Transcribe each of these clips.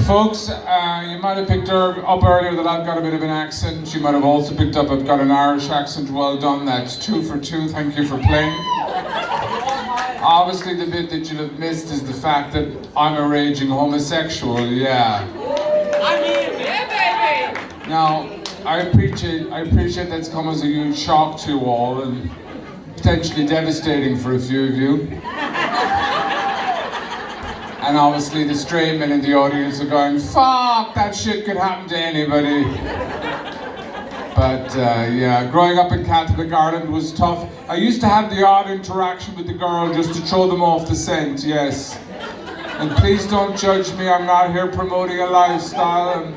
Folks, you might have picked up earlier that I've got a bit of an accent. You might have also picked up I've got an Irish accent. Well done, that's 2 for 2. Thank you for playing. Obviously, the bit that you'll have missed is the fact that I'm a raging homosexual, yeah. I mean, yeah, baby! Now, I appreciate that's come as a huge shock to you all and potentially devastating for a few of you. And obviously the straight men in the audience are going, fuck, that shit could happen to anybody. But yeah, growing up in Catholic Ireland was tough. I used to have the odd interaction with the girl just to throw them off the scent, yes. And please don't judge me, I'm not here promoting a lifestyle. I'm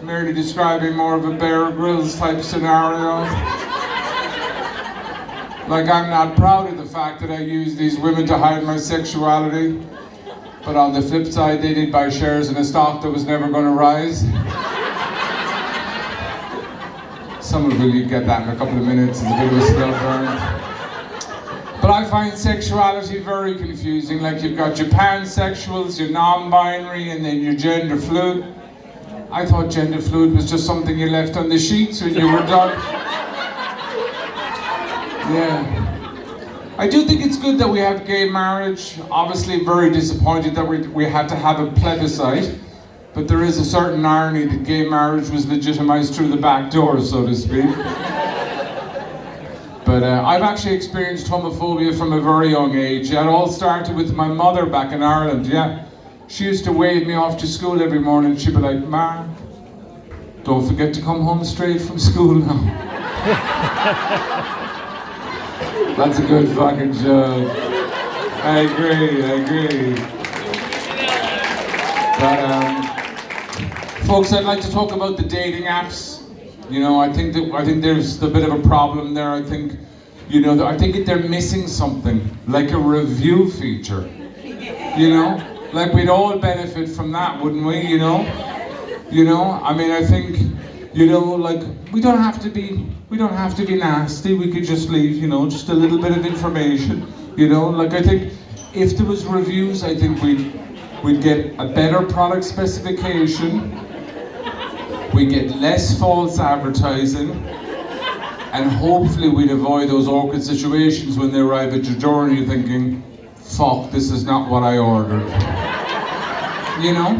merely describing more of a Bear Grylls type scenario. Like, I'm not proud of the fact that I use these women to hide my sexuality. But on the flip side, they did buy shares in a stock that was never going to rise. Some of you get that in a couple of minutes, it's a bit of a slow burn. But I find sexuality very confusing. Like, you've got your pansexuals, your non-binary, and then your gender fluid. I thought gender fluid was just something you left on the sheets when you were done. Yeah. I do think it's good that we have gay marriage. Obviously very disappointed that we had to have a plebiscite. But there is a certain irony that gay marriage was legitimized through the back door, so to speak. But I've actually experienced homophobia from a very young age. It all started with my mother back in Ireland, yeah. She used to wave me off to school every morning. She'd be like, "Ma, don't forget to come home straight from school now." That's a good fucking joke. I agree. But folks, I'd like to talk about the dating apps. You know, I think there's a bit of a problem there. I think, you know, I think they're missing something, like a review feature. You know, like we'd all benefit from that, wouldn't we? You know, I mean, I think, you know, like we don't have to be nasty. We could just leave, you know, just a little bit of information. You know, like I think if there was reviews, I think we'd get a better product specification. We'd get less false advertising, and hopefully we'd avoid those awkward situations when they arrive at your door and you're thinking, "Fuck, this is not what I ordered." You know.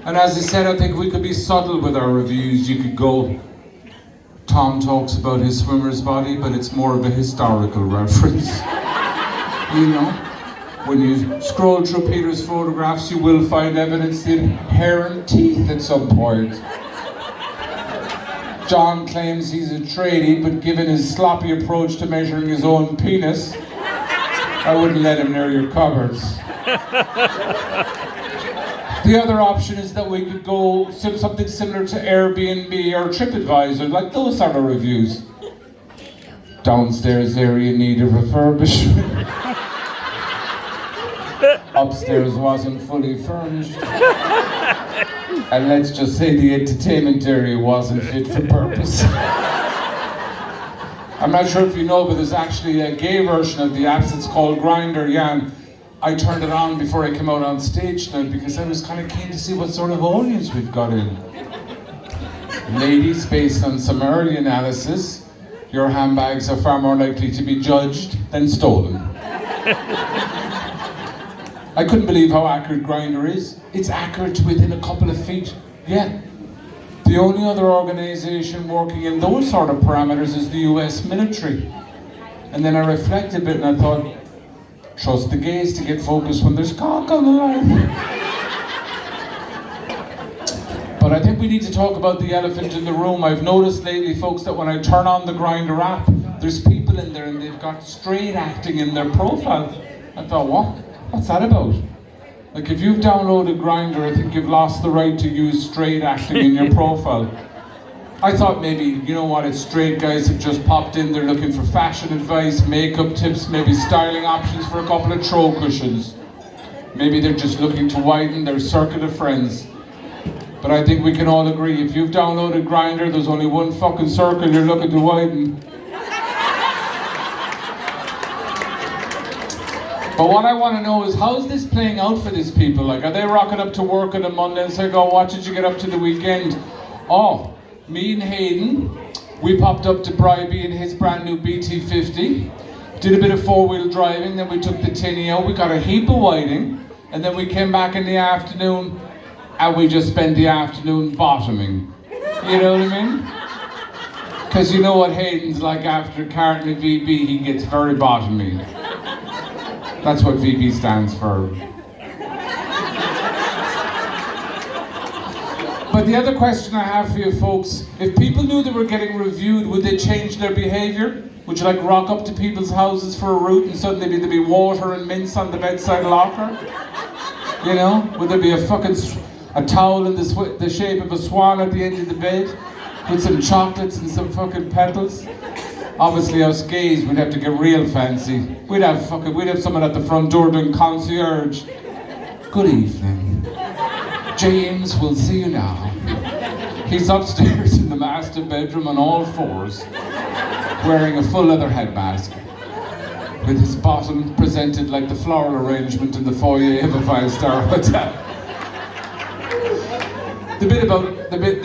And as I said, I think we could be subtle with our reviews. You could go, "Tom talks about his swimmer's body, but it's more of a historical reference." You know, when you scroll through Peter's photographs, you will find evidence of hair and teeth at some point. John claims he's a tradie, but given his sloppy approach to measuring his own penis, I wouldn't let him near your cupboards. The other option is that we could go something similar to Airbnb or TripAdvisor, like those sort of reviews. Downstairs area needed refurbishment. Upstairs wasn't fully furnished. And let's just say the entertainment area wasn't fit for purpose. I'm not sure if you know, but there's actually a gay version of the apps. It's called Grindr, yeah. And I turned it on before I came out on stage tonight because I was kind of keen to see what sort of audience we've got in. Ladies, based on some early analysis, your handbags are far more likely to be judged than stolen. I couldn't believe how accurate Grindr is. It's accurate to within a couple of feet. Yeah. The only other organisation working in those sort of parameters is the US military. And then I reflected a bit and I thought, trust the gays to get focused when there's cock on the line. But I think we need to talk about the elephant in the room. I've noticed lately, folks, that when I turn on the Grindr app, there's people in there and they've got straight acting in their profile. I thought, what? What's that about? Like, if you've downloaded Grindr, I think you've lost the right to use straight acting in your profile. I thought maybe, you know what, it's straight guys have just popped in, they're looking for fashion advice, makeup tips, maybe styling options for a couple of throw cushions. Maybe they're just looking to widen their circle of friends. But I think we can all agree, if you've downloaded Grindr, there's only one fucking circle you're looking to widen. But what I want to know is, how's this playing out for these people? Like, are they rocking up to work on a Monday and say, "Oh, what did you get up to the weekend?" Oh, me and Hayden, we popped up to Bribey in his brand new BT50, did a bit of four-wheel driving, then we took the tinny out, we got a heap of whiting, and then we came back in the afternoon and we just spent the afternoon bottoming. You know what I mean? Because you know what Hayden's like after a carton of VB, he gets very bottomy. That's what VB stands for. But the other question I have for you folks, if people knew they were getting reviewed, would they change their behaviour? Would you like rock up to people's houses for a route and suddenly there'd be water and mints on the bedside locker? You know? Would there be a towel in the shape of a swan at the end of the bed? With some chocolates and some fucking petals? Obviously us gays, we'd have to get real fancy. We'd have someone at the front door doing concierge. Good evening. James, we'll see you now. He's upstairs in the master bedroom on all fours, wearing a full leather head mask, with his bottom presented like the floral arrangement in the foyer of a five-star hotel. The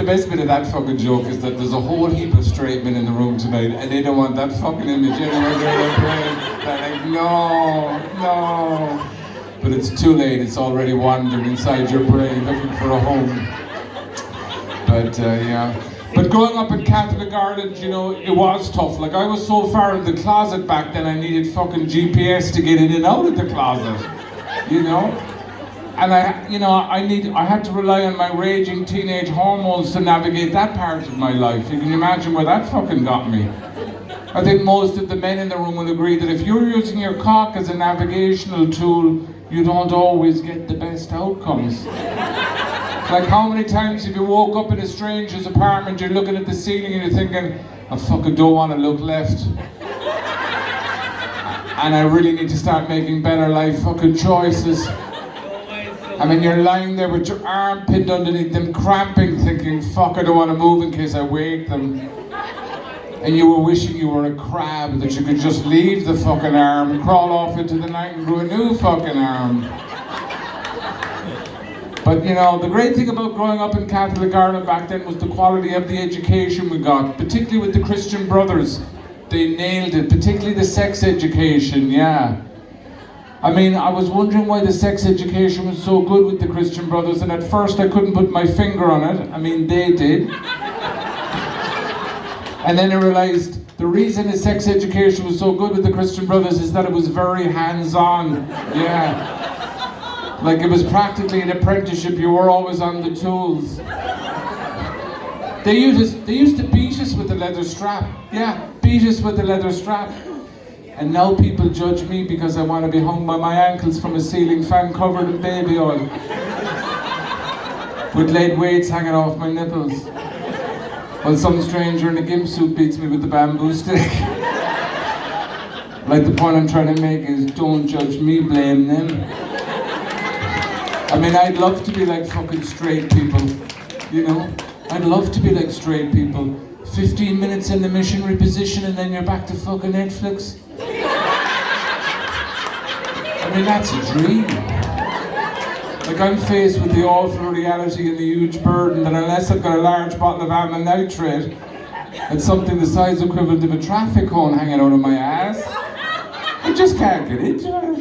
best bit of that fucking joke is that there's a whole heap of straight men in the room tonight, and they don't want that fucking image anywhere near their brain. They're like, no. But it's too late, it's already wandered inside your brain looking for a home. But yeah. But growing up in Catholic Ireland, you know, it was tough. Like, I was so far in the closet back then, I needed fucking GPS to get in and out of the closet. You know? And I had to rely on my raging teenage hormones to navigate that part of my life. You can imagine where that fucking got me. I think most of the men in the room will agree that if you're using your cock as a navigational tool, you don't always get the best outcomes. Like, how many times have you woke up in a stranger's apartment, you're looking at the ceiling and you're thinking, I fucking don't want to look left. And I really need to start making better life fucking choices. I mean, you're lying there with your arm pinned underneath them, cramping, thinking, fuck, I don't want to move in case I wake them. And you were wishing you were a crab, that you could just leave the fucking arm, crawl off into the night and grow a new fucking arm. But you know, the great thing about growing up in Catholic Ireland back then was the quality of the education we got, particularly with the Christian Brothers. They nailed it, particularly the sex education, yeah. I mean, I was wondering why the sex education was so good with the Christian Brothers, and at first I couldn't put my finger on it. I mean, they did. And then I realised the reason the sex education was so good with the Christian Brothers is that it was very hands-on, yeah. Like, it was practically an apprenticeship, you were always on the tools. They used to beat us with the leather strap, yeah, beat us with the leather strap. And now people judge me because I want to be hung by my ankles from a ceiling fan covered in baby oil, with lead weights hanging off my nipples, while some stranger in a gimp suit beats me with the bamboo stick. Like, the point I'm trying to make is, don't judge me, blame them. I mean, I'd love to be like fucking straight people, you know? I'd love to be like straight people. 15 minutes in the missionary position and then you're back to fucking Netflix. I mean, that's a dream. Like, I'm faced with the awful reality and the huge burden that unless I've got a large bottle of amyl nitrate and something the size equivalent of a traffic cone hanging out of my ass, I just can't get into it.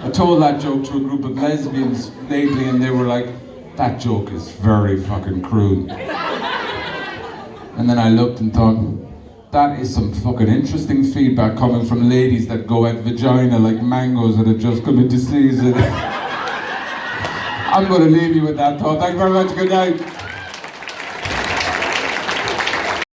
I told that joke to a group of lesbians lately and they were like, that joke is very fucking crude. And then I looked and thought, that is some fucking interesting feedback coming from ladies that go at vagina like mangoes that have just come into season. I'm going to leave you with that thought. Thank you very much. Good night.